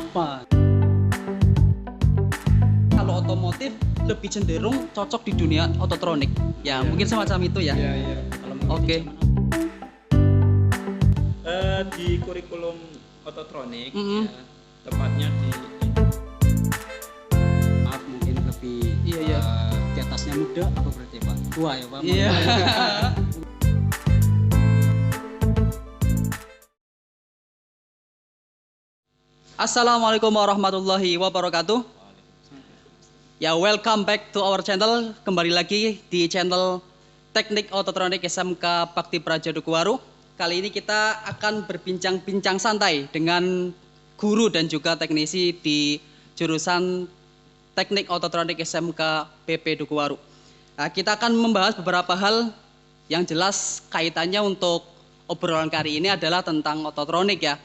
apa? Kalau otomotif lebih cenderung cocok di dunia ototronik. Ya, mungkin semacam itu ya. Iya. Oke. Di kurikulum ototronik, Mm-mm. ya, tepatnya di Maaf mungkin lebih Iya. di atasnya muda apa berarti Pak? Tua ya Pak? Iya. Assalamualaikum warahmatullahi wabarakatuh. Ya, welcome back to our channel. Kembali lagi di channel Teknik Ototronik SMK Bakti Praja Dukuwaru. Kali ini kita akan berbincang-bincang santai dengan guru dan juga teknisi di jurusan Teknik Ototronik SMK PP Dukuwaru. Nah, kita akan membahas beberapa hal yang jelas kaitannya untuk obrolan kali ini adalah tentang ototronik ya.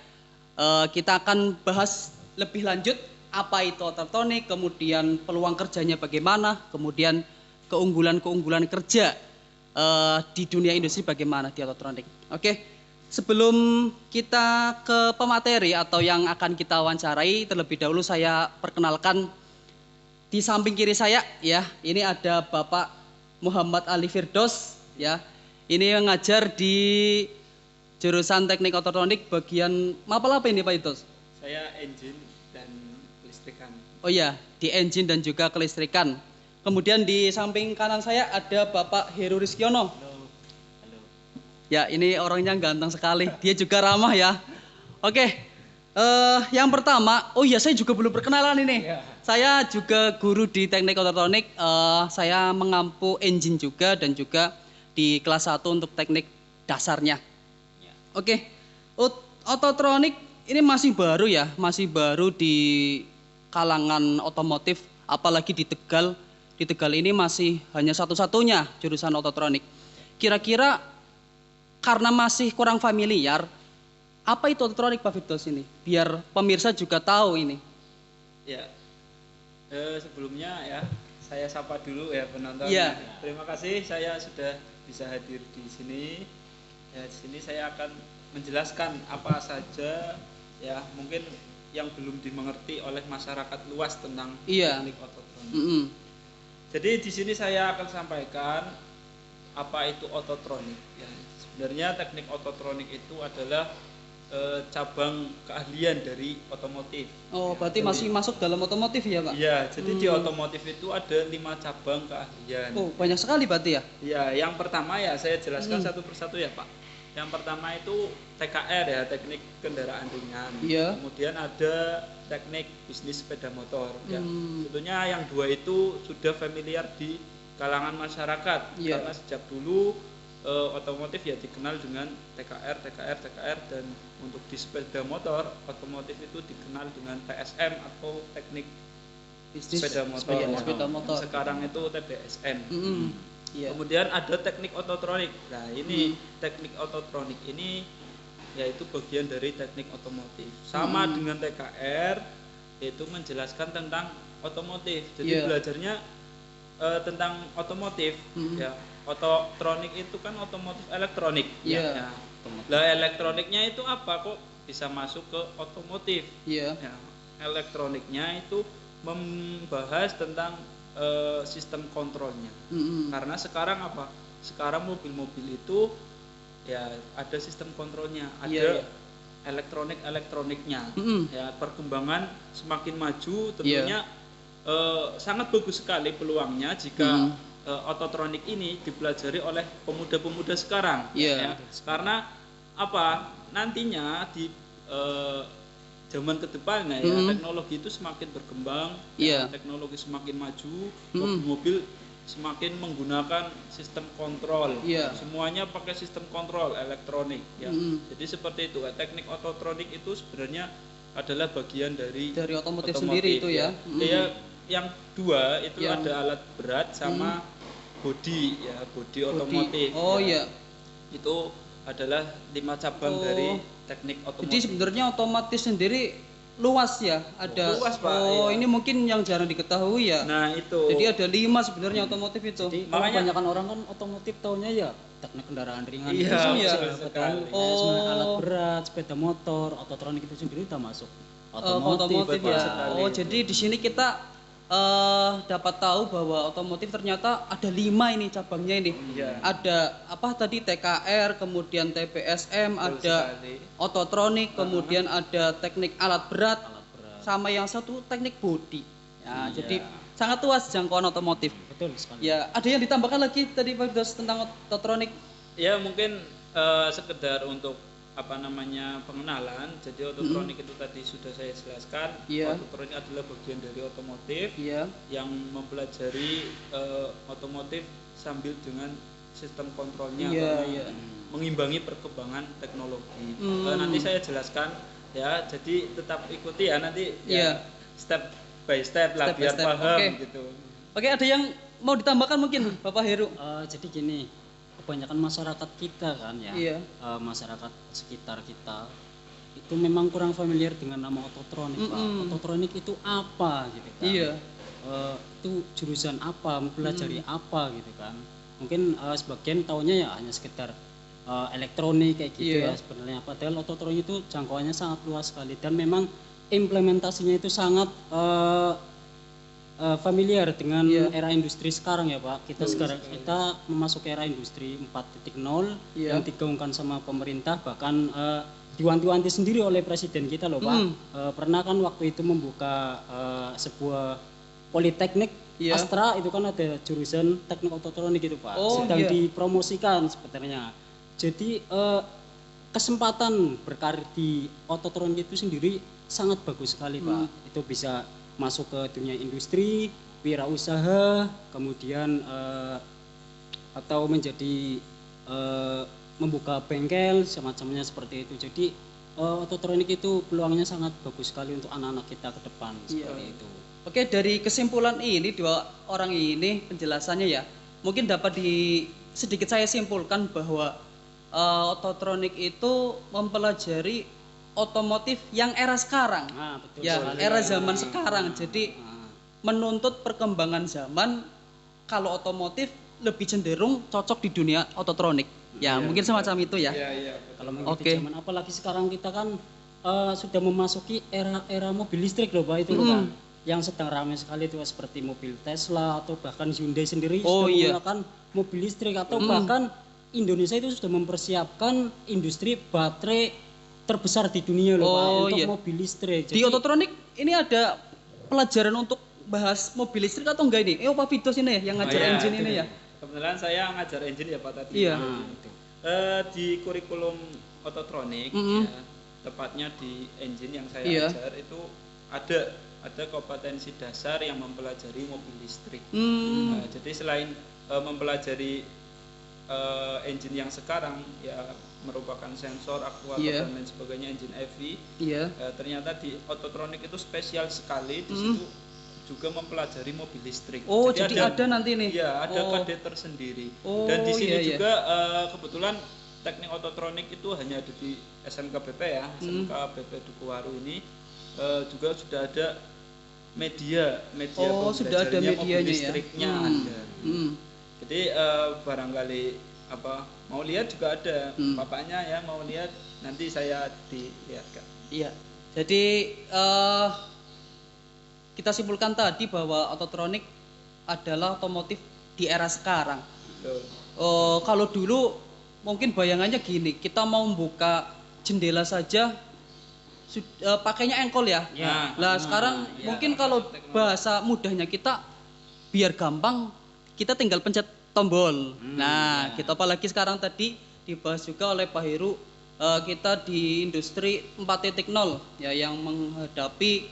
Kita akan bahas lebih lanjut apa itu ototronik, kemudian peluang kerjanya bagaimana, kemudian keunggulan-keunggulan kerja di dunia industri bagaimana di ototronik. Oke, sebelum kita ke pemateri atau yang akan kita wawancarai, terlebih dahulu saya perkenalkan di samping kiri saya ya, ini ada Bapak Muhammad Ali Firdaus ya. Ini yang ngajar di jurusan Teknik Ototronik bagian apa ini Pak Firdaus? saya engine dan listrikan. Oh iya, di engine dan juga kelistrikan. Kemudian di samping kanan saya ada Bapak Heru Rizkyono. Halo. Ya, ini orangnya ganteng sekali. Dia juga ramah ya. Oke, yang pertama, oh iya saya juga belum perkenalan ini. Ya. Saya juga guru di Teknik Ototronik. Saya mengampu engine juga dan juga di kelas 1 untuk teknik dasarnya. Oke, ototronik ini masih baru ya, masih baru di kalangan otomotif, apalagi di Tegal. Di Tegal ini masih hanya satu-satunya jurusan ototronik. Kira-kira karena masih kurang familiar, apa itu ototronik Pak Firdaus ini? Biar pemirsa juga tahu ini. Ya. Sebelumnya ya, saya sapa dulu ya penonton. Iya. Terima kasih saya sudah bisa hadir di sini. Ya, di sini saya akan menjelaskan apa saja ya mungkin yang belum dimengerti oleh masyarakat luas tentang Iya. teknik ototronik. Mm-mm. Jadi di sini saya akan sampaikan apa itu ototronik. Ya, sebenarnya teknik ototronik itu adalah cabang keahlian dari otomotif. Oh, Ya, berarti jadi- masih masuk dalam otomotif ya Pak? Iya, jadi di otomotif itu ada 5 cabang keahlian. Oh, banyak sekali berarti ya? Ya, yang pertama ya saya jelaskan satu persatu ya Pak. Yang pertama itu TKR ya, teknik kendaraan ringan. Iya. Kemudian ada teknik bisnis sepeda motor. Ya, Hmm. tentunya yang dua itu sudah familiar di kalangan masyarakat Iya. karena sejak dulu otomotif ya dikenal dengan TKR dan untuk di sepeda motor otomotif itu dikenal dengan TSM atau teknik Bisnis sepeda motor. sepeda motor. Sekarang itu TBSM. Mm-mm. Iya. Kemudian ada teknik ototronik. Nah, ini teknik ototronik ini yaitu bagian dari teknik otomotif. Sama dengan TKR yaitu menjelaskan tentang otomotif. Jadi Iya. belajarnya tentang otomotif ya. Ototronik itu kan otomotif elektronik. Iya. Ya. Lah elektroniknya itu apa kok bisa masuk ke otomotif? Iya. Ya, elektroniknya itu membahas tentang sistem kontrolnya. Mm-mm. Karena sekarang apa? Sekarang mobil-mobil itu ya ada sistem kontrolnya, ada Iya. elektroniknya. Mm-mm. Ya, perkembangan semakin maju tentunya sangat bagus sekali peluangnya jika ototronik ini dipelajari oleh pemuda-pemuda sekarang. Iya. Ya. Karena apa? Nantinya di zaman ke depannya ya teknologi itu semakin berkembang, Iya. teknologi semakin maju, mobil-mobil semakin menggunakan sistem kontrol. Iya. Semuanya pakai sistem kontrol elektronik ya. Jadi seperti itu. Teknik ototronik itu sebenarnya adalah bagian dari otomotif sendiri itu ya. Ya, yang dua itu Yang- ada alat berat sama bodi ya, bodi otomotif. Oh ya. iya. Itu adalah 5 cabang Oh. dari teknik otomotif. Jadi sebenarnya otomotif sendiri luas ya. Ada. Luas, Pak, Oh, iya. ini mungkin yang jarang diketahui ya. Nah, itu. Jadi ada 5 sebenarnya otomotif itu. Jadi Makanya- kebanyakan orang kan otomotif taunya ya teknik kendaraan ringan. Iya, Itu iya. betul. sekali. Sebenarnya alat Oh. berat, sepeda motor, ototronik itu sendiri udah masuk. Otomotif betul ya. sekali. Oh, jadi di sini kita dapat tahu bahwa otomotif ternyata ada 5 ini cabangnya ini. Iya. Ada apa tadi TKR, kemudian TPSM, Betul ada sekali. ototronik, kemudian ada teknik alat berat, Alat berat. sama yang satu teknik bodi. Ya, Iya. jadi sangat luas jangkauan otomotif. Betul sekali. Ya, ada yang ditambahkan lagi tadi Pak Firdaus tentang ototronik? Ya mungkin sekedar untuk apa namanya pengenalan. Jadi ototronik itu tadi sudah saya jelaskan. Iya. Ototronik adalah bagian dari otomotif Iya. yang mempelajari otomotif sambil dengan sistem kontrolnya Iya, karena iya. mengimbangi perkembangan teknologi. Hmm. Nanti saya jelaskan ya. Jadi tetap ikuti ya nanti Iya. ya step by step lah Step by biar step, paham oke. gitu. Oke, ada yang mau ditambahkan mungkin Bapak Heru? Jadi gini, kebanyakan masyarakat kita kan ya, Iya. masyarakat sekitar kita itu memang kurang familiar dengan nama ototronik, Pak. Ototronik itu apa gitu kan? Iya. Itu jurusan apa, mempelajari apa gitu kan? Mungkin sebagian taunya ya hanya sekedar elektronik kayak gitu Iya. ya sebenarnya. Padahal ototronik itu jangkauannya sangat luas sekali dan memang implementasinya itu sangat familiar dengan Iya. era industri sekarang ya Pak. Kita memasuki era industri 4.0 Iya. yang digaungkan sama pemerintah, bahkan diwanti-wanti sendiri oleh presiden kita loh Pak. Pernah kan waktu itu membuka sebuah politeknik Iya. Astra, itu kan ada jurusan teknik ototronik itu Pak. Oh, Sedang iya. dipromosikan sebenarnya. Jadi kesempatan berkarir di ototronik itu sendiri sangat bagus sekali Pak. Itu bisa masuk ke dunia industri, wirausaha, kemudian atau menjadi membuka bengkel semacamnya seperti itu. Jadi ototronik itu peluangnya sangat bagus sekali untuk anak-anak kita ke depan seperti itu. Oke, dari kesimpulan ini dua orang ini penjelasannya ya, mungkin dapat sedikit saya simpulkan bahwa ototronik itu mempelajari otomotif yang era sekarang. Nah, betul Ya, sekali. era zaman sekarang. Jadi menuntut perkembangan zaman, kalau otomotif lebih cenderung cocok di dunia ototronik. Ya, mungkin semacam itu ya. Iya, iya. Kalau mengikuti Oke. zaman, apalagi sekarang kita kan sudah memasuki era mobil listrik loh Pak, itu loh Pak. Yang sedang ramai sekali itu seperti mobil Tesla atau bahkan Hyundai sendiri Oh, sudah iya. menggunakan mobil listrik, atau bahkan Indonesia itu sudah mempersiapkan industri baterai terbesar di dunia loh Pak, Oh, untuk iya. mobil listrik. Di ototronik ini ada pelajaran untuk bahas mobil listrik atau enggak ini? Pak Fidos ini ya yang ngajar Oh, iya, engine itu ini ya. Kebetulan saya ngajar engine ya Pak tadi. Iya. Di kurikulum ototronik Mm-mm. ya, tepatnya di engine yang saya Iya. ajar itu ada kompetensi dasar yang mempelajari mobil listrik. Hmm. Nah, jadi selain mempelajari engine yang sekarang ya merupakan sensor, aktuator Iya. dan lain sebagainya, engine EV, Iya. ternyata di ototronik itu spesial sekali di situ juga mempelajari mobil listrik. Oh, jadi ada nanti nih. Iya, ada Oh. kadet tersendiri. Oh, Dan di sini iya, iya. juga kebetulan teknik ototronik itu hanya ada di SMKBP ya, SMKBP Dukuwaru ini juga sudah ada media Oh, sudah ada pembelajarannya, medianya mobil ya. listriknya Hmm. ada. Hmm. Jadi barangkali mau lihat juga ada bapaknya ya, mau lihat nanti saya dilihatkan. Iya. Jadi kita simpulkan tadi bahwa ototronik adalah otomotif di era sekarang. Betul. Kalau dulu mungkin bayangannya gini, kita mau membuka jendela saja pakainya engkol ya. Ya. Lah sekarang mungkin kalau bahasa mudahnya kita biar gampang kita tinggal pencet tombol. Nah, gitu apalagi sekarang tadi dibahas juga oleh Pak Heru, kita di industri 4.0 ya yang menghadapi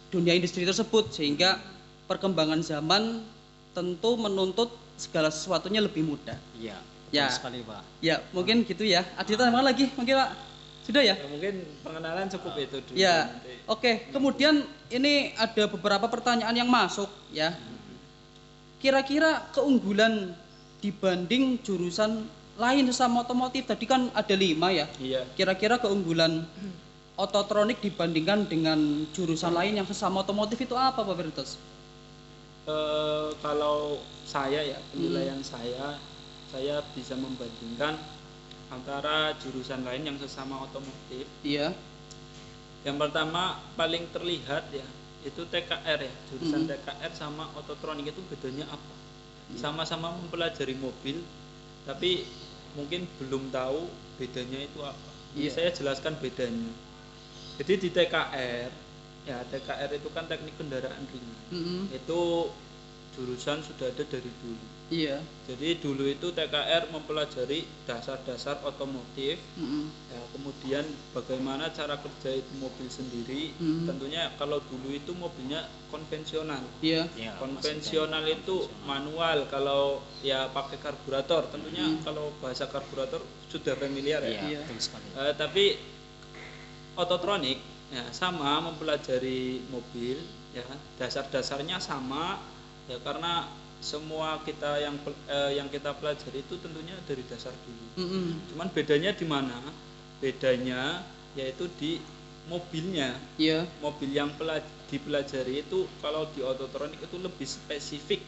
dunia industri tersebut, sehingga perkembangan zaman tentu menuntut segala sesuatunya lebih mudah. Iya, Ya. betul sekali Pak. Ya, mungkin gitu ya. Ada tambahan lagi mungkin Pak? Sudah ya? Ya, mungkin pengenalan cukup itu dulu. Ya, nanti. oke. Kemudian ini ada beberapa pertanyaan yang masuk ya. Kira-kira keunggulan dibanding jurusan lain sesama otomotif tadi kan ada 5 ya. Iya. Kira-kira keunggulan ototronik dibandingkan dengan jurusan lain yang sesama otomotif itu apa Pak Firdaus? Kalau saya ya, penilaian saya bisa membandingkan antara jurusan lain yang sesama otomotif. Iya. Yang pertama paling terlihat ya itu TKR ya, jurusan TKR sama ototronik itu bedanya apa? Sama-sama mempelajari mobil, tapi mungkin belum tahu bedanya itu apa. Ini saya jelaskan bedanya. Jadi di TKR, ya TKR itu kan teknik kendaraan ringan. Itu jurusan sudah ada dari dulu. Iya. Jadi dulu itu TKR mempelajari dasar-dasar otomotif. Ya, kemudian bagaimana cara kerja itu mobil sendiri. Tentunya kalau dulu itu mobilnya konvensional. Iya. Ya, Konvensional itu manual, kalau ya pakai karburator. Tentunya kalau bahasa karburator sudah familiar ya. Iya, betul sekali. Tapi ototronik ya sama mempelajari mobil ya, dasar-dasarnya sama ya, karena semua kita yang kita pelajari itu tentunya dari dasar dulu. Cuman bedanya di mana? Bedanya yaitu di mobilnya. Iya. Mobil yang dipelajari itu kalau di ototronik itu lebih spesifik.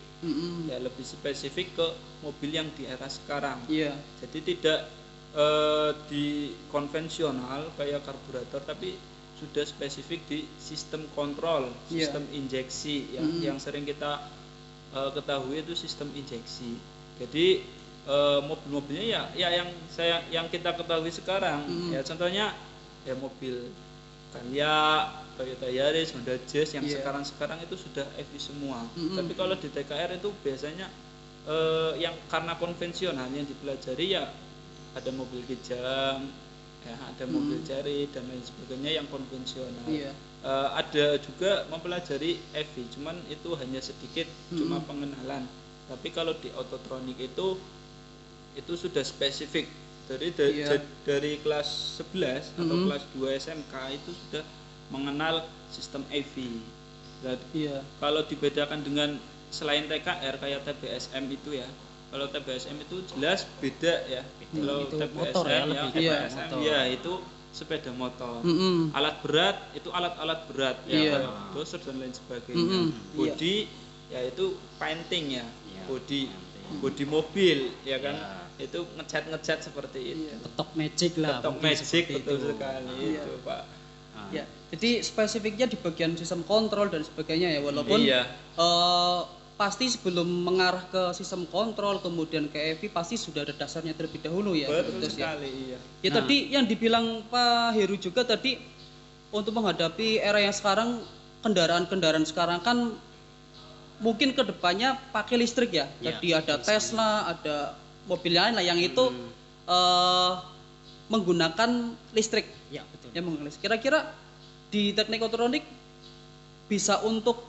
Ya, lebih spesifik ke mobil yang di era sekarang. Iya. Jadi tidak di konvensional kayak karburator, tapi sudah spesifik di sistem kontrol, sistem injeksi yang sering kita ketahui itu sistem injeksi. Jadi mobil-mobilnya ya yang kita ketahui sekarang ya, contohnya ya mobil Scania, Toyota Yaris, Honda Jazz yang sekarang itu sudah EV semua. Tapi kalau di TKR itu biasanya yang karena konvensional yang dipelajari ya ada mobil Kijang, ya, ada mobil Cherry dan lain sebagainya yang konvensional. Ada juga mempelajari EV, cuman itu hanya sedikit, cuma pengenalan. Tapi kalau di ototronik itu sudah spesifik. Dari kelas 11 atau kelas 2 SMK itu sudah mengenal sistem EV. Kalau dibedakan dengan selain TKR kayak TBSM itu ya, kalau TBSM itu jelas beda ya. Kalau itu TBSM motor ya, ya, lebih TBSM motor. ya itu sepeda motor. Alat berat itu alat-alat berat ya, kayak doser dan lain sebagainya. Bodi ya itu painting ya, bodi mobil ya kan. Itu ngecat seperti itu. Ketok magic lah. Ketok mungkin magic, seperti betul itu. sekali itu, Pak. Ya, jadi spesifiknya di bagian sistem kontrol dan sebagainya ya, walaupun pasti sebelum mengarah ke sistem kontrol kemudian ke EV pasti sudah ada dasarnya terlebih dahulu ya. Betul Terus ya. sekali, iya. Ya tadi yang dibilang Pak Heru juga tadi, untuk menghadapi era yang sekarang, kendaraan-kendaraan sekarang kan mungkin kedepannya pakai listrik ya. Tadi ada Tesla, ada mobil lain lah yang itu menggunakan listrik. Ya, betul. Ya, menggunakan listrik. Kira-kira di teknik ototronik bisa untuk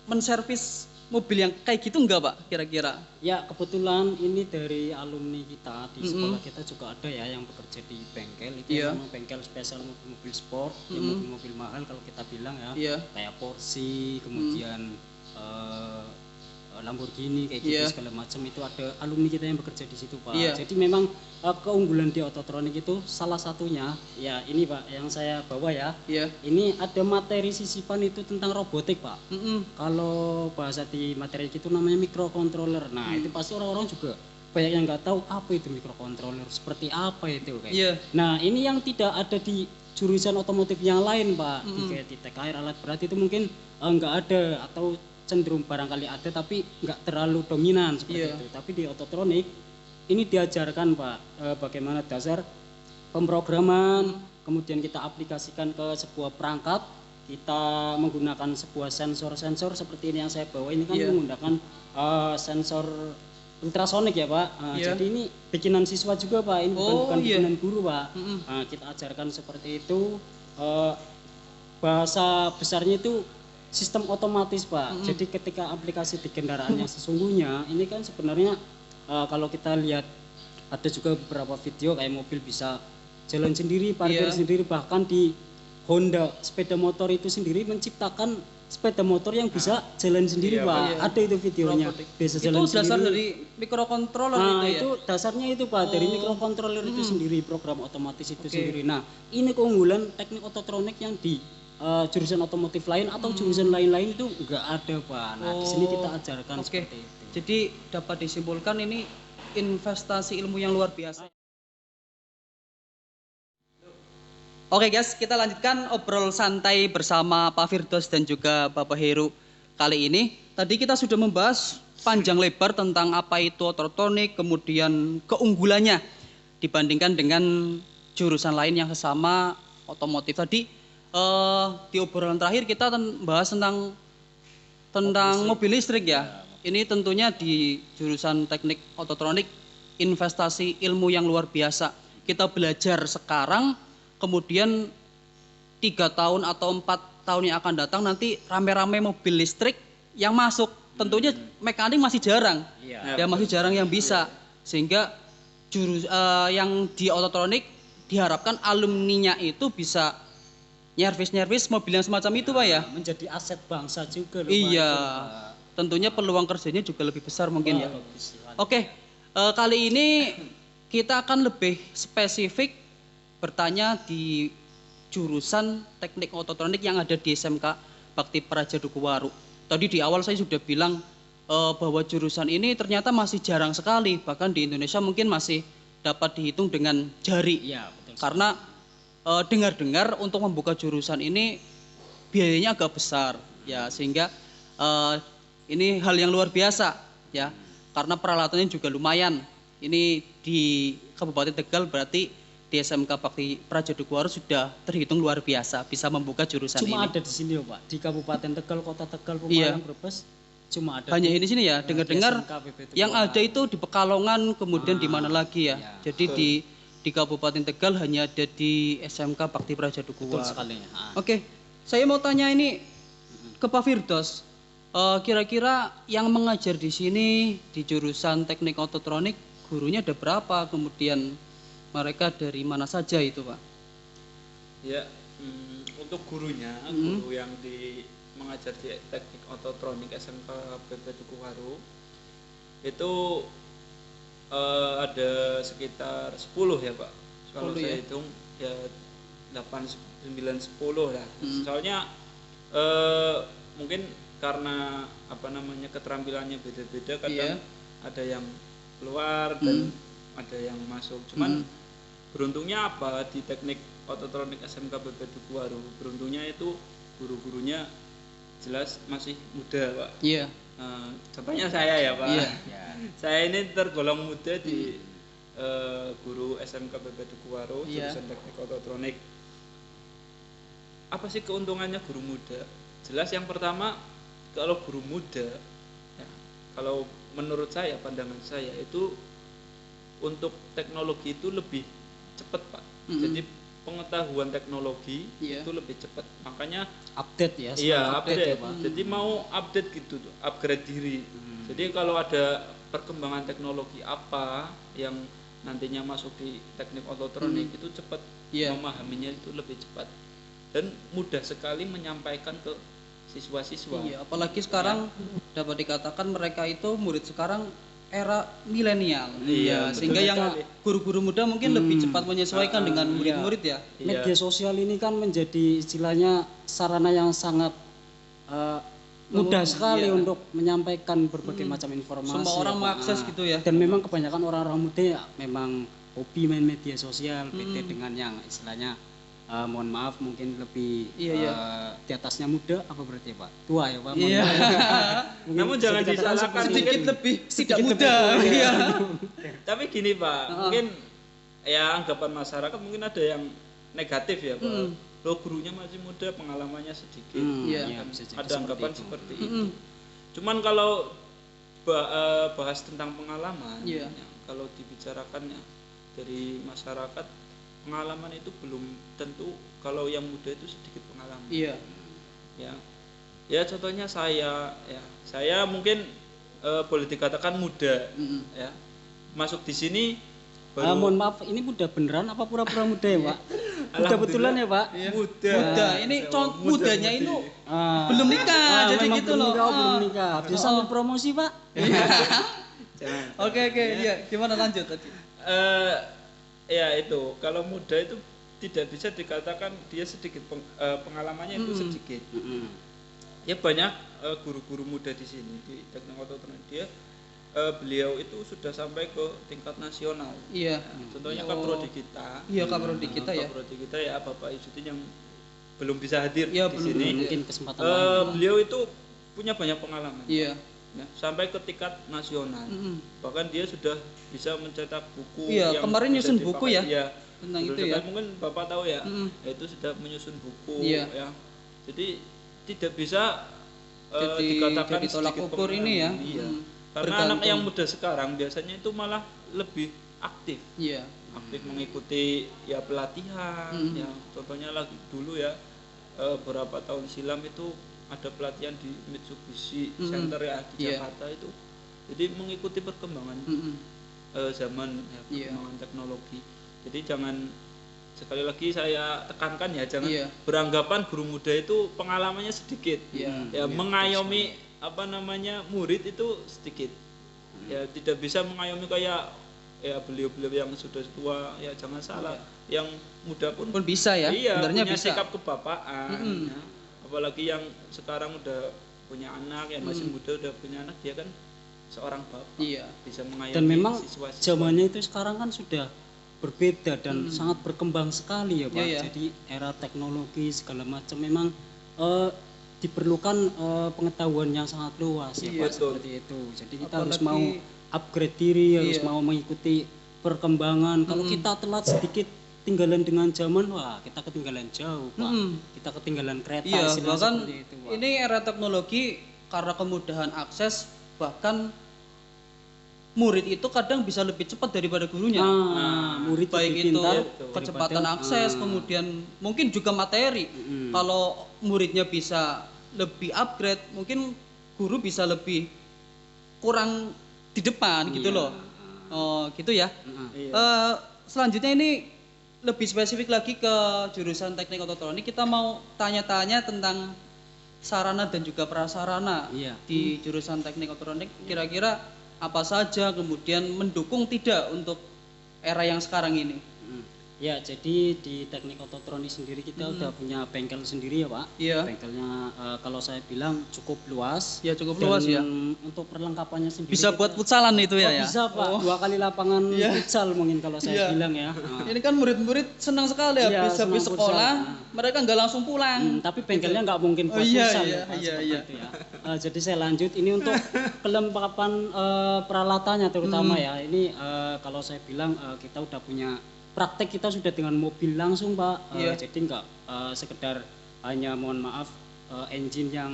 menservis mobil yang kayak gitu enggak Pak kira-kira? Ya, kebetulan ini dari alumni kita di sekolah kita juga ada ya yang bekerja di bengkel itu, memang bengkel spesial mobil-mobil sport, ya mobil-mobil mahal kalau kita bilang ya, kayak Porsche, kemudian Lamborghini kayak gitu segala macam, itu ada alumni kita yang bekerja di situ Pak. Jadi memang keunggulan di ototronik itu salah satunya ya ini Pak yang saya bawa ya. Ini ada materi sisipan itu tentang robotik Pak. Kalau bahasa di materi itu namanya microcontroller. Nah itu pasti orang-orang juga banyak yang nggak tahu apa itu microcontroller, seperti apa itu kayak. Nah ini yang tidak ada di jurusan otomotif yang lain Pak. Kayak di TKR alat berat itu mungkin nggak ada, atau cenderung barangkali ada tapi nggak terlalu dominan seperti itu. Tapi di ototronik ini diajarkan Pak bagaimana dasar pemrograman, kemudian kita aplikasikan ke sebuah perangkat, kita menggunakan sebuah sensor seperti ini yang saya bawa ini kan menggunakan sensor ultrasonik ya Pak. Jadi ini bikinan siswa juga Pak, ini bukan bikinan guru Pak. Kita ajarkan seperti itu. Bahasa besarnya itu sistem otomatis Pak. Jadi ketika aplikasi di kendaraan yang sesungguhnya ini kan sebenarnya kalau kita lihat ada juga beberapa video kayak mobil bisa jalan sendiri, parkir sendiri, bahkan di Honda sepeda motor itu sendiri menciptakan sepeda motor yang bisa jalan sendiri Pak. Ada itu videonya. Bisa jalan itu dasar sendiri. dari microcontroller Nah, itu ya. itu dasarnya itu Pak, dari microcontroller itu sendiri, program otomatis itu sendiri. Nah, ini keunggulan teknik ototronik yang di jurusan otomotif lain atau jurusan lain-lain itu enggak ada Pak. Nah, di sini kita ajarkan seperti itu. Jadi dapat disimpulkan ini investasi ilmu yang luar biasa. Oke guys, kita lanjutkan obrol santai bersama Pak Firdaus dan juga Bapak Heru kali ini. Tadi kita sudah membahas panjang lebar tentang apa itu ototronik, kemudian keunggulannya dibandingkan dengan jurusan lain yang sesama otomotif. Tadi di obrolan terakhir kita bahas tentang mobil listrik ya. Ini tentunya di jurusan teknik ototronik investasi ilmu yang luar biasa. Kita belajar sekarang, kemudian 3 tahun atau 4 tahun yang akan datang nanti rame-rame mobil listrik yang masuk. Tentunya mekanik masih jarang, ya masih jarang yang bisa. Sehingga yang di ototronik diharapkan alumninya itu bisa nyervis mobil yang semacam itu Pak ya. Menjadi aset bangsa juga loh, Pak. Iya, Itu, Pak. tentunya peluang kerjanya juga lebih besar mungkin ya. Bagus sekali. Oke, kali ini kita akan lebih spesifik bertanya di jurusan teknik ototronik yang ada di SMK Bakti Praja Dukuhwaru. Tadi di awal saya sudah bilang bahwa jurusan ini ternyata masih jarang sekali, bahkan di Indonesia mungkin masih dapat dihitung dengan jari. Iya, betul. Karena dengar-dengar untuk membuka jurusan ini biayanya agak besar ya, sehingga ini hal yang luar biasa ya, karena peralatannya juga lumayan. Ini di Kabupaten Tegal berarti di SMK Bakti Praja Dukuhwaru sudah terhitung luar biasa bisa membuka jurusan Cuma ini. ada di sini loh, Pak. Di Kabupaten Tegal, Kota Tegal, Iya. Pemalang, Brebes cuma ada. Hanya ini sini ya, di dengar-dengar SMK BP yang Dukuhwaru. ada itu di Pekalongan, kemudian di mana lagi ya. iya. Jadi di Kabupaten Tegal hanya ada di SMK Bakti Praja Betul Dukuhwaru. sekali. Oke, saya mau tanya ini ke Pak Firdaus. Kira-kira yang mengajar di sini di jurusan teknik ototronik gurunya ada berapa? Kemudian mereka dari mana saja itu Pak? Ya, untuk gurunya, guru yang mengajar di teknik ototronik SMK BP Dukuhwaru itu ada sekitar 10 ya Pak. Kalau 10 saya ya? hitung ya 8, 9, 10 lah. Soalnya mungkin karena keterampilannya beda-beda, kadang ada yang keluar dan ada yang masuk. Cuman beruntungnya apa di teknik ototronik SMK BP Dukuhwaru? Beruntungnya itu guru-gurunya jelas masih muda Pak. Iya. Contohnya saya ya Pak. Iya. Saya ini tergolong muda di guru SMK BP Dukuhwaru Iya. jurusan teknik ototronik. Apa sih keuntungannya guru muda? Jelas yang pertama, kalau guru muda ya, kalau menurut saya, pandangan saya itu untuk teknologi itu lebih cepat Pak. Jadi pengetahuan teknologi Iya. itu lebih cepat. Makanya Update ya. iya, selalu update. ya, Pak. Jadi mau update gitu, upgrade diri. Jadi kalau ada perkembangan teknologi apa yang nantinya masuk di teknik ototronik itu cepat Iya. memahaminya, itu lebih cepat dan mudah sekali menyampaikan ke siswa-siswa. Iya, apalagi sekarang dapat dikatakan mereka itu murid sekarang era milenial. Iya, betul sehingga yang sekali. guru-guru muda mungkin lebih cepat menyesuaikan dengan murid-murid ya. Iya. Media sosial ini kan menjadi istilahnya sarana yang sangat mudah sekali untuk menyampaikan berbagai macam informasi. Semua orang ya, Pak. mengakses gitu ya. Dan memang kebanyakan orang-orang muda ya memang hobi main media sosial, beda dengan yang istilahnya mohon maaf mungkin lebih di atasnya muda apa berarti Pak? Tua ya Pak? Mohon Iya. maaf. Mungkin Namun bisa jangan dikatakan disalahkan, seperti Sedikit itu. lebih tidak muda. Iya. Tapi gini Pak, mungkin ya anggapan masyarakat mungkin ada yang negatif ya Pak. Loh, gurunya masih muda, pengalamannya sedikit. Iya. Ya, bisa jadi Ada seperti anggapan itu. seperti itu. Cuman kalau bahas tentang pengalaman, Iya. ya, kalau dibicarakannya dari masyarakat, pengalaman itu belum tentu. Kalau yang muda itu sedikit pengalaman. Iya. Ya contohnya saya mungkin boleh dikatakan muda, ya masuk di sini Mohon maaf, ini muda beneran apa pura-pura muda ya Pak? Muda Alhamdulillah. betulan ya Pak? muda. Muda. Ini mudanya itu belum nikah, jadi memang gitu belum loh. nikah, belum nikah. Bisa sambil promosi Pak? Jangan. Oke, iya. Gimana lanjut tadi? Ya itu, kalau muda itu tidak bisa dikatakan dia sedikit pengalamannya itu sedikit. Ya banyak guru-guru muda di sini di teknik ototronik, dia beliau itu sudah sampai ke tingkat nasional. Iya. Contohnya Oh. Kaprodi kita. Iya, Kaprodi kita ya. Kaprodi kita ya Bapak Izzuddin yang belum bisa hadir Iya, di belum sini. Mungkin kesempatan lain. Beliau itu punya banyak pengalaman. Iya. Ya, sampai ke tingkat nasional. Mm-mm. Bahkan dia sudah bisa mencetak buku Iya, yang kemarin bisa nyusun dipakai. buku ya, Iya. tentang Betul itu sekali. ya. Mungkin Bapak tahu ya. Mm-mm. Itu sudah menyusun buku Iya. ya. Jadi tidak bisa dikatakan jadi tolak sedikit ukur ini ya. pengalaman. Iya. Mm. Karena Bergantung. anak yang muda sekarang biasanya itu malah lebih aktif. Iya. Aktif mengikuti ya pelatihan Mm. ya. Contohnya lagi dulu ya beberapa tahun silam itu ada pelatihan di Mitsubishi Mm. Center ya di Iya. Jakarta itu. Jadi mengikuti perkembangan Mm-mm. zaman ya, Iya. perkembangan teknologi. Jadi jangan, sekali lagi saya tekankan ya, jangan Iya. beranggapan guru muda itu pengalamannya sedikit. Iya. Ya mengayomi murid itu sedikit. Ya tidak bisa mengayomi kayak ya beliau-beliau yang sudah tua, ya jangan salah. Yang muda pun Pun bisa ya. iya, Sebenarnya punya bisa. sikap kebapaan. Mm-mm. Ya. Apalagi yang sekarang udah punya anak, yang masih muda udah punya anak, dia kan seorang bapak. Iya. Bisa mengayomi Dan memang siswa-siswa. zamannya itu sekarang kan sudah berbeda dan sangat berkembang sekali ya Pak. Iya, iya. Jadi era teknologi segala macam memang diperlukan pengetahuan yang sangat luas ya Iya, Pak, seperti itu. Jadi kita harus Apalagi- mau upgrade diri, harus Iya. mau mengikuti perkembangan. Kalau kita telat sedikit tinggalan dengan zaman, wah kita ketinggalan jauh Pak. Mm. Kita ketinggalan kereta Iya, istilahnya bahkan seperti itu Pak. ini era teknologi karena kemudahan akses, bahkan murid itu kadang bisa lebih cepat daripada gurunya. Murid Baik lebih itu pintar kecepatan daripada- akses, kemudian mungkin juga materi. Kalau muridnya bisa lebih upgrade, mungkin guru bisa lebih kurang di depan gitu loh. Oh, gitu ya. Iya. Selanjutnya ini lebih spesifik lagi ke jurusan teknik ototronik. Kita mau tanya-tanya tentang sarana dan juga prasarana Iya. di jurusan teknik ototronik. Kira-kira apa saja, kemudian mendukung tidak untuk era yang sekarang ini? Ya, jadi di teknik ototronik sendiri kita udah punya bengkel sendiri ya Pak. Iya. Bengkelnya kalau saya bilang cukup luas. Ya, cukup Dan luas ya. untuk perlengkapannya sendiri Bisa buat kita- futsalan itu ya, Oh, ya? bisa Pak, Oh. 2 kali lapangan Iya. futsal mungkin kalau saya Iya. bilang ya. Nah. Ini kan murid-murid senang sekali Iya, habis senang sekolah, futsal. mereka nggak langsung pulang. Tapi bengkelnya nggak mungkin buat Oh, iya, futsal iya, ya Pak, iya, seperti iya. itu ya. Jadi saya lanjut ini untuk kelengkapan peralatannya terutama ya. Ini kalau saya bilang kita udah punya praktek, kita sudah dengan mobil langsung Pak. Iya. Jadi nggak sekedar hanya mohon maaf engine yang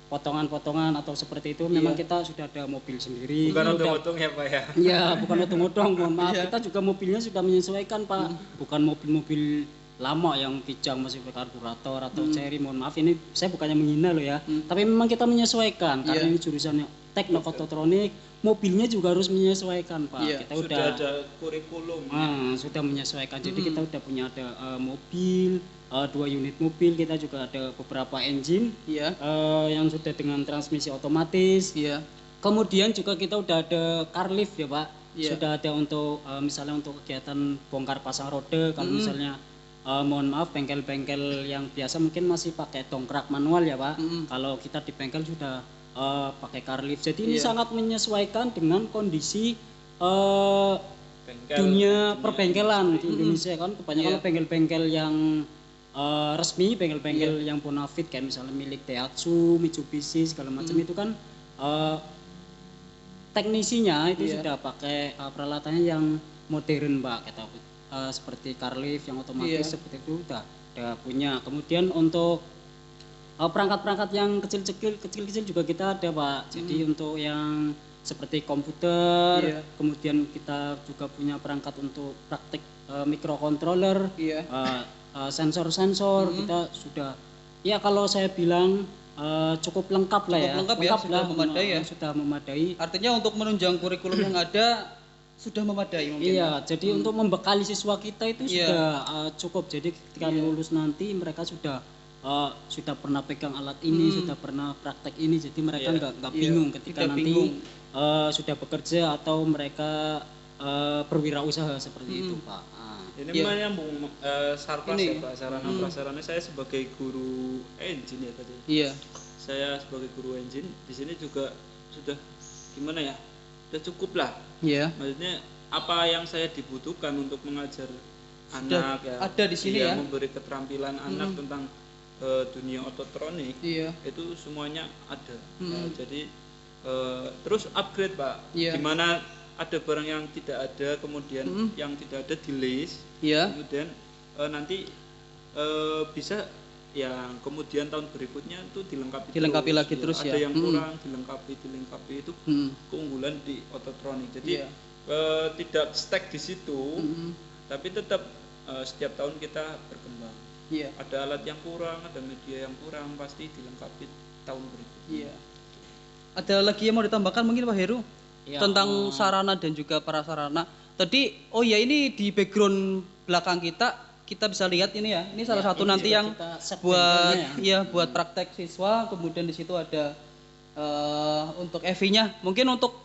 potongan-potongan atau seperti itu. Memang kita sudah ada mobil sendiri. Bukan Ini udah- otong-otong ya Pak ya. Ya, bukan otong-otong, mohon maaf. Iya. Kita juga mobilnya sudah menyesuaikan, Pak. Bukan mobil-mobil lama yang kijang masih berkarburator atau cherry, mohon maaf. Ini saya bukannya menghina loh ya. Tapi memang kita menyesuaikan karena Iya. ini jurusannya teknik ototronik, mobilnya juga harus menyesuaikan, Pak. Iya. Kita Sudah udah ada kurikulum. sudah menyesuaikan. Jadi kita udah punya ada mobil, 2 unit mobil, kita juga ada beberapa engine Iya, yang sudah dengan transmisi otomatis. iya, Kemudian juga kita udah ada car lift ya Pak. Iya. Sudah ada untuk misalnya untuk kegiatan bongkar pasang roda. Kalau misalnya mohon maaf bengkel-bengkel yang biasa mungkin masih pakai dongkrak manual ya Pak. Kalau kita di bengkel sudah pakai car lift. Jadi ini sangat menyesuaikan dengan kondisi Bengkel. dunia perbengkelan di Indonesia kan. Kebanyakan bengkel-bengkel yang resmi, bengkel-bengkel yang bonafit kayak misalnya milik Daihatsu, Mitsubishi segala macam itu kan teknisinya itu sudah pakai peralatannya yang modern Mbak, kata seperti car lift yang otomatis seperti itu udah punya. Kemudian untuk perangkat-perangkat yang kecil-kecil juga kita ada Pak. Jadi untuk yang seperti komputer, kemudian kita juga punya perangkat untuk praktik microcontroller, iya. sensor-sensor kita sudah. Ya kalau saya bilang cukup lengkap lah ya. Cukup lengkap ya, sudah memadai ya. Sudah memadai. Artinya untuk menunjang kurikulum yang ada sudah memadai mungkin. Iya, jadi untuk membekali siswa kita itu Iya. sudah cukup. Jadi ketika lulus nanti mereka sudah pernah pegang alat ini, sudah pernah praktek ini, jadi mereka nggak bingung ketika tidak nanti bingung. sudah bekerja atau mereka berwirausaha seperti itu, Pak. Ini menyambung sarpas ya Pak, sarana prasarana. Saya sebagai guru engine ya tadi. Iya. Saya sebagai guru engine di sini juga sudah gimana ya? udah cukup lah. Iya. Maksudnya apa yang saya dibutuhkan untuk mengajar anak ya, ada di sini ya. memberi keterampilan anak tentang dunia ototronik, Iya. itu semuanya ada. Ya, Mm. jadi terus upgrade Pak, Iya. dimana ada barang yang tidak ada, kemudian yang tidak ada di list, Iya. kemudian nanti bisa yang kemudian tahun berikutnya itu Dilengkapi lagi terus ada ya. yang kurang dilengkapi itu Mm. keunggulan di ototronik. Jadi Iya. tidak stuck di situ, Mm. tapi tetap setiap tahun kita berkembang. Iya. Ada alat yang kurang, ada media yang kurang, pasti dilengkapi tahun berikutnya. Iya. Ada lagi yang mau ditambahkan mungkin Pak Heru Ya, tentang sarana dan juga prasarana. Tadi oh ya ini di background belakang kita bisa lihat ini ya. Ini salah satu ini nanti juga yang kita set buat bengkelnya ya buat praktek siswa, kemudian di situ ada untuk EV-nya. Mungkin untuk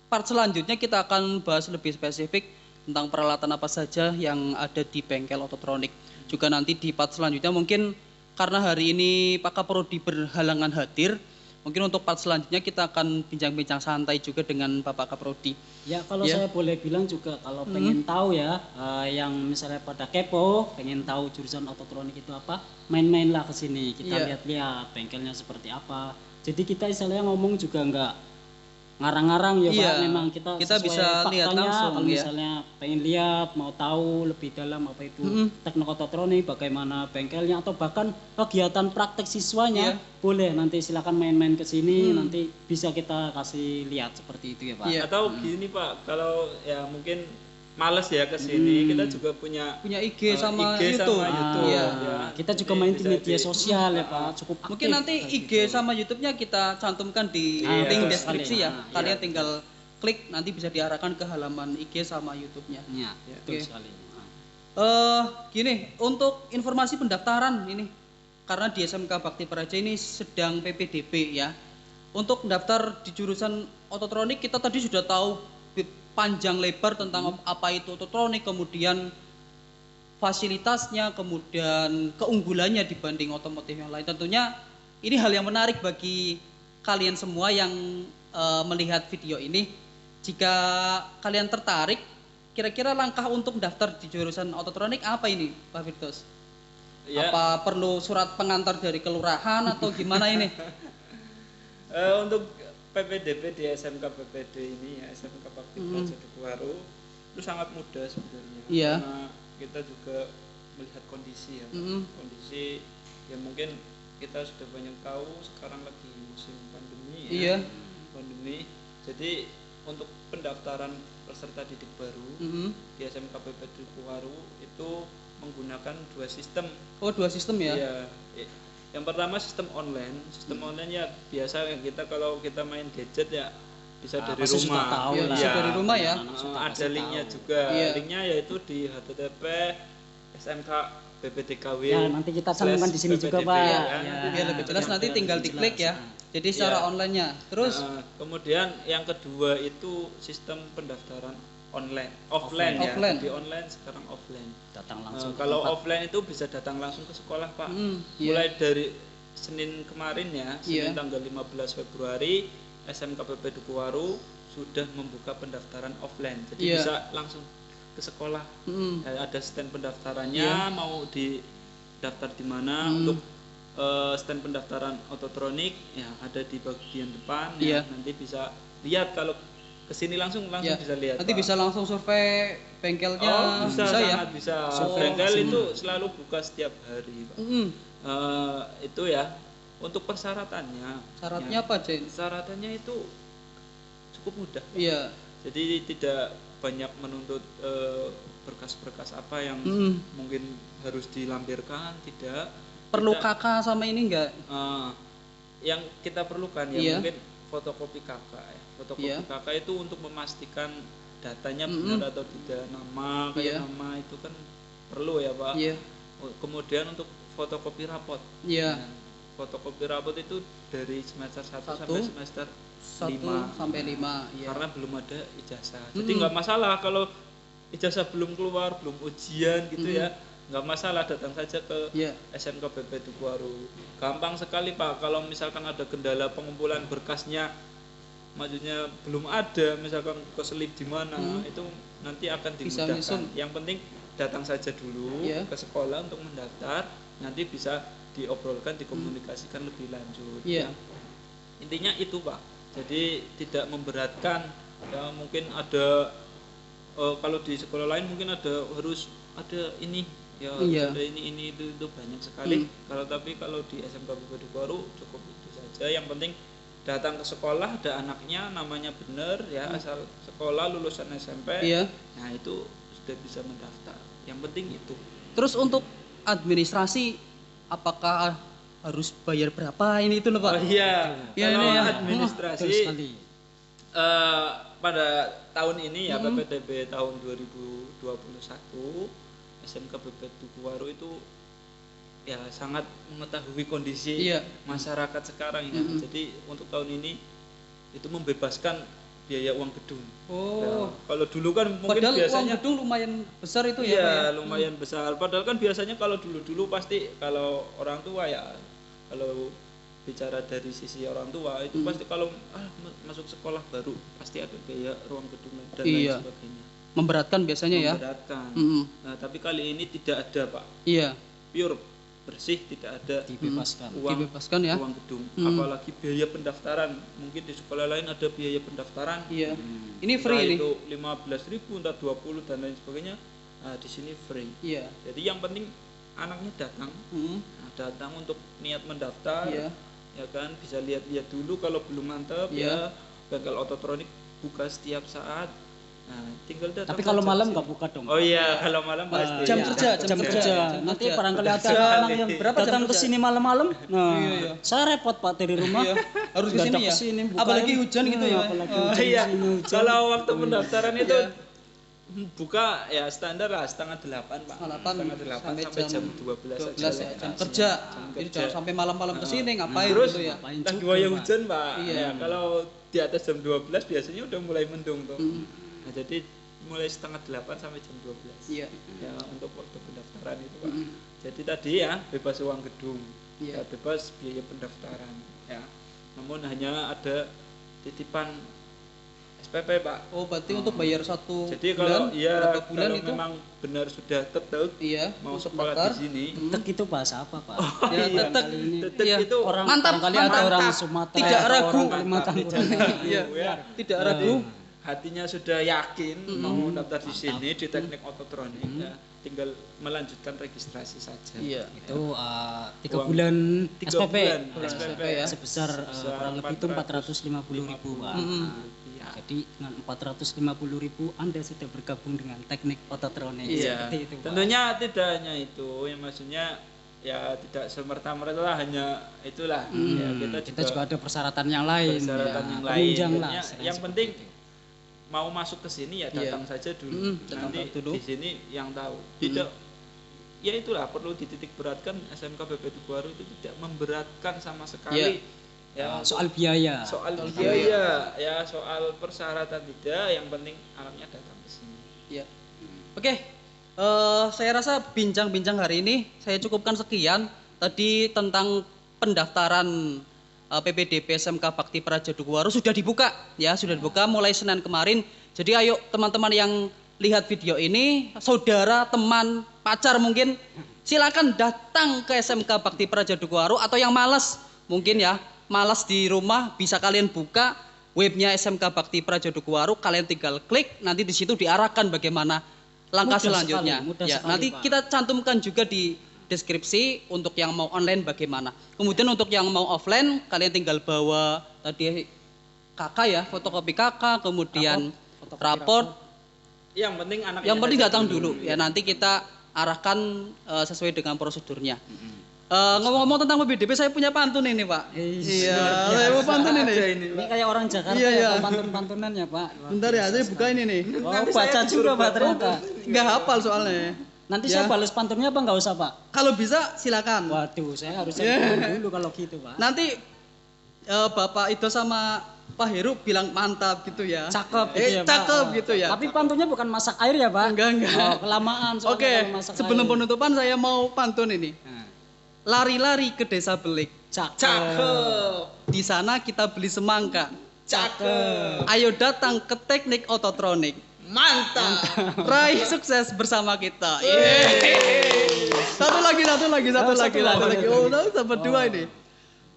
part selanjutnya kita akan bahas lebih spesifik tentang peralatan apa saja yang ada di bengkel ototronik. Juga nanti di part selanjutnya mungkin karena hari ini Pak Kaprodi berhalangan hadir, mungkin untuk part selanjutnya kita akan bincang-bincang santai juga dengan Bapak Kaprodi. Ya kalau Ya. saya boleh bilang juga kalau pengen tahu ya yang misalnya pada kepo pengen tahu jurusan ototronik itu apa, main-mainlah ke sini, kita Iya. lihat-lihat bengkelnya seperti apa. Jadi kita istilahnya ngomong juga enggak ngarang-ngarang ya Iya, Pak, memang kita kita sesuai bisa lihat faktanya. langsung, Kalau ya. misalnya pengen lihat mau tahu lebih dalam apa itu teknik ototronik, bagaimana bengkelnya atau bahkan kegiatan praktek siswanya, Iya. boleh nanti silakan main-main ke sini, nanti bisa kita kasih lihat seperti itu ya Pak. Iya. Atau gini Pak, kalau ya mungkin males ya ke sini, kita juga punya IG sama IG YouTube. sama YouTube. Iya. Ya. Kita juga Jadi main di bisa media sosial ya Pak, cukup aktif. Mungkin nanti IG sama YouTube-nya kita cantumkan di Iya, link betul deskripsi sekali. ya. Nah, Kalian tinggal klik nanti bisa diarahkan ke halaman IG sama YouTube-nya. Ya, betul Oke. sekali. Nah. Gini, untuk informasi pendaftaran ini karena di SMK Bakti Praja ini sedang PPDB ya. Untuk daftar di jurusan ototronik kita tadi sudah tahu panjang lebar tentang apa itu ototronik, kemudian fasilitasnya, kemudian keunggulannya dibanding otomotif yang lain. Tentunya ini hal yang menarik bagi kalian semua yang melihat video ini. Jika kalian tertarik, kira-kira langkah untuk daftar di jurusan ototronik apa ini, Pak Firdaus? Ya. Apa perlu surat pengantar dari kelurahan atau gimana ini? Untuk PPDB di SMK PPD ini ya, SMK Bakti Praja Dukuharu itu sangat mudah sebenarnya. Iya. Karena kita juga melihat kondisi ya, Pak. Kondisi yang mungkin kita sudah banyak tahu sekarang lagi musim pandemi ya. Iya. Pandemi. Jadi untuk pendaftaran peserta didik baru di SMK PPD Dukuharu itu menggunakan dua sistem. Oh, dua sistem ya? Iya. Yang pertama sistem online. Sistem online ya biasa kita kalau kita main gadget ya bisa dari Pasti sudah rumah. tahu Iya, lah. bisa dari rumah ya. Anak-anak sudah Ada pasti linknya tahu. juga. Iya. Linknya yaitu di http SMK BPDKW. Ya, nanti kita cantumkan di sini juga, /PPDB, Pak. ya. Ya. Biar lebih jelas nanti tinggal diklik ya. Jadi secara Iya. online-nya. Terus Kemudian yang kedua itu sistem pendaftaran offline ya. Offline. Di online sekarang offline. Datang langsung. ke Kalau tempat. offline itu bisa datang langsung ke sekolah Pak. iya. Mulai dari Senin kemarin ya, Senin Iya. tanggal 15 Februari SMK PP Dukuharu sudah membuka pendaftaran offline. Jadi Iya. bisa langsung ke sekolah. Ada stand pendaftarannya, Iya. mau didaftar di mana untuk stand pendaftaran ototronik ya ada di bagian depan Iya. ya. Nanti bisa lihat kalau kesini langsung Ya, bisa lihat. nanti Pak. bisa langsung survei bengkelnya. Oh, bisa, ya? sangat bisa. Oh, Bengkel itu selalu buka setiap hari, Pak. Mm. Itu ya. Untuk persyaratannya. Syaratnya apa, Jen? Persyaratannya itu cukup mudah. Iya. Jadi tidak banyak menuntut berkas-berkas apa yang mungkin harus dilampirkan, tidak. Perlu Kita- kakak sama ini enggak? yang kita perlukan ya Iya. mungkin fotokopi KK ya. Fotokopi Iya. KK itu untuk memastikan datanya benar atau tidak, nama Iya. kayak nama itu kan perlu ya Pak. Iya. Kemudian untuk fotokopi rapot. Iya. Nah, fotokopi rapot itu dari semester 1 Satu. sampai semester 1 5. sampai 5. Iya. Karena belum ada ijazah. Jadi nggak masalah kalau ijazah belum keluar, belum ujian gitu ya. Nggak masalah, datang saja ke Iya. SMK PP Dukuharu. Gampang sekali Pak, kalau misalkan ada kendala pengumpulan berkasnya maksudnya belum ada, misalkan keselip di mana, itu nanti akan Bisa dimudahkan. nyusun. Yang penting datang saja dulu Iya. ke sekolah untuk mendaftar, nanti bisa diobrolkan, dikomunikasikan lebih lanjut. Iya. Ya. Intinya itu Pak. Jadi tidak memberatkan. Ya mungkin ada kalau di sekolah lain mungkin harus ada ini ya, Iya. ada ini itu banyak sekali. Kalau di SMK Bupati Baru cukup itu saja. Yang penting datang ke sekolah, ada anaknya namanya benar ya, asal sekolah lulusan SMP. Iya. Nah itu sudah bisa mendaftar. Yang penting itu. Terus untuk administrasi apakah harus bayar berapa ini itu loh Pak? Oh iya. Iya, Kalau ini ya. administrasi Betul sekali. pada tahun ini ya PPDB tahun 2021 SMK BPD Dukuwaru itu ya sangat mengetahui kondisi Iya. masyarakat sekarang ya. Jadi untuk tahun ini itu membebaskan biaya uang gedung. Oh. Ya, kalau dulu kan mungkin Padahal uang biasanya gedung lumayan besar itu ya Pak ya? iya lumayan besar. Padahal kan biasanya kalau dulu pasti kalau orang tua ya, kalau bicara dari sisi orang tua itu pasti kalau masuk sekolah baru pasti ada biaya ruang gedung dan lain Iya. sebagainya. Memberatkan biasanya ya? Memberatkan. Mm-mm. Nah, tapi kali ini tidak ada Pak, Iya, pure bersih, tidak ada Dibebaskan. dibebaskan ya? uang gedung. Apalagi biaya pendaftaran, mungkin di sekolah lain ada biaya pendaftaran. Iya. Ini free Entah ini? itu 15.000 entah 20 dan lain sebagainya. Nah, di sini free. Iya. Jadi yang penting anaknya datang, Mm. datang untuk niat mendaftar. Iya. Ya kan, bisa lihat-lihat dulu kalau belum mantap Iya. ya. Bengkel ototronik buka setiap saat. Nah, tinggal datang. Tapi kalau saja malam ke nggak sini. buka dong. Oh iya, kalau malam pasti. Jam ya. kerja, Jam kerja. Nanti barangkali ada anak yang Berapa jam datang ke kerja? sini malam-malam. Nah, Iya. saya repot Pak dari rumah. Iya. Harus Nggak kesini ada ya? kesini, bukain. Apalagi hujan gitu ya, Pak? Apalagi Oh, hujan, Iya, sini hujan. kalau waktu pendaftaran itu Iya. buka ya standar lah setengah 8 Pak. Setengah 8 Setengah 8 sampai jam 12 12 aja ya, jam lokasinya. kerja. Jam Jadi kerja. jangan sampai malam-malam kesini ngapain Terus gitu ya? Ngapain lagi juga, waya Pak. hujan Pak. Iya. Ya, kalau di atas jam 12 biasanya udah mulai mendung tuh. Nah, jadi mulai setengah 8 sampai jam 12. Iya. Ya untuk waktu pendaftaran itu Pak. Jadi tadi ya bebas uang gedung, Iya. ya, bebas biaya pendaftaran ya. Namun hanya ada titipan SPP Pak. Oh, berarti untuk bayar satu Jadi bulan, kalau ya berapa bulan kalau itu? memang benar sudah tetap Iya, mau untuk sekolah daftar. di sini, Tetek itu bahasa apa Pak? Ya, iya. tetek. Kali ini tetap Iya. itu orang Mantap, barangkali ada mantap. orang Sumatera, Tidak atau ragu. orang Kalimantan. Iya. ya. Tidak ragu. Hatinya sudah yakin mau daftar di sini di teknik ototronik, ya, tinggal melanjutkan registrasi saja. Iya. Itu 3 Uang bulan 3 SPP. bulan SPP ya. Sebesar Sebesar kurang lebih itu 450.000 Pak. Rupiah. Jadi dengan 450.000 Anda sudah bergabung dengan teknik ototronik. Iya. Seperti itu Pak. Tentunya tidak hanya itu, yang maksudnya ya tidak semerta-merta lah hanya itulah. Ya, Kita juga ada persyaratan yang lain. persyaratan ya. yang lain. Penunjang lah. Yang istilahnya seperti penting itu. mau masuk ke sini ya Iya. datang saja dulu. Datang Nanti dulu. di sini yang tahu. Tidak ya itulah perlu dititik beratkan SMK BPD Dukuwaru itu tidak memberatkan sama sekali. Ya, Soal biaya. soal biaya ya, soal persyaratan tidak, yang penting anaknya datang ke sini. Iya. Oke. Saya rasa bincang-bincang hari ini saya cukupkan sekian. Tadi tentang pendaftaran PPDB SMK Bakti Praja Dukuwaru sudah dibuka ya, sudah dibuka mulai Senin kemarin. Jadi ayo teman-teman yang lihat video ini, saudara, teman, pacar mungkin silakan datang ke SMK Bakti Praja Dukuwaru, atau yang malas mungkin ya, malas di rumah bisa kalian buka webnya SMK Bakti Praja Dukuwaru, kalian tinggal klik, nanti di situ diarahkan bagaimana langkah Mudah selanjutnya. sekali, mudah Ya, sekali, nanti Pak. kita cantumkan juga di deskripsi untuk yang mau online bagaimana. Kemudian untuk yang mau offline, kalian tinggal bawa tadi KK ya, fotokopi KK, kemudian raport. Yang penting anaknya Yang penting datang dulu. dulu ya, nanti kita arahkan sesuai dengan prosedurnya. Ngomong-ngomong tentang PPDB, saya punya pantun ini Pak. Iya, saya mau pantun ini. Ini kayak orang Jakarta Iya, iya. ya, pantun-pantunannya Pak. Bentar ya, saya buka ini nih. Oh, baca juga Pak ternyata. Nggak hafal soalnya. Nanti Ya. saya balas pantunnya apa nggak usah Pak? Kalau bisa silakan. Waduh, saya harus cari dulu kalau gitu Pak. Nanti Bapak itu sama Pak Heru bilang mantap gitu ya. Cakep gitu ya Pak. Cakep gitu ya. Tapi pantunnya bukan masak air ya Pak? Enggak. Oh, kelamaan soalnya Oke, kalau masak sebelum air. penutupan saya mau pantun ini. Nah, Lari-lari ke desa Belik. Cakep. Cakep. Di sana kita beli semangka. Cakep. Ayo datang ke Teknik Ototronik. Mantap. Raih sukses bersama kita. Yeay. Satu lagi. Oh, dapat dua ini.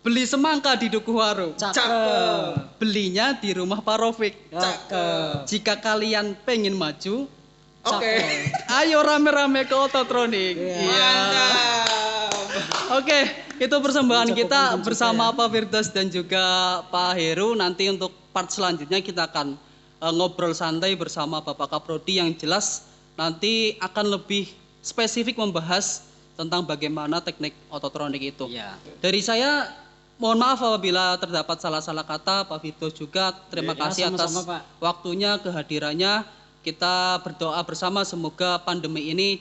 Beli semangka di Dukuh Warung. Cakep. Belinya di rumah Pak Rofik. Cakep. Jika kalian pengen maju, Oke. ayo rame-rame ke Ototronik. Mantap. Oke, itu persembahan Ucapan kita juga bersama Pak Firdaus dan juga Pak Heru. Nanti untuk part selanjutnya kita akan ngobrol santai bersama Bapak Kaprodi yang jelas nanti akan lebih spesifik membahas tentang bagaimana teknik ototronik itu. Iya. Dari saya mohon maaf apabila terdapat salah-salah kata. Pak Firdaus juga terima Ya, kasih atas sama-sama, Pak. waktunya, kehadirannya. Kita berdoa bersama semoga pandemi ini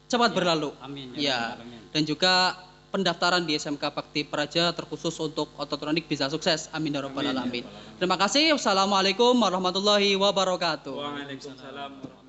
cepat berlalu. Amin. Ya, Amin. dan juga pendaftaran di SMK Bakti Praja terkhusus untuk ototronik bisa sukses. Amin ya rabbal alamin. Terima kasih. Wassalamualaikum warahmatullahi wabarakatuh. Waalaikumsalam warahmatullahi wabarakatuh.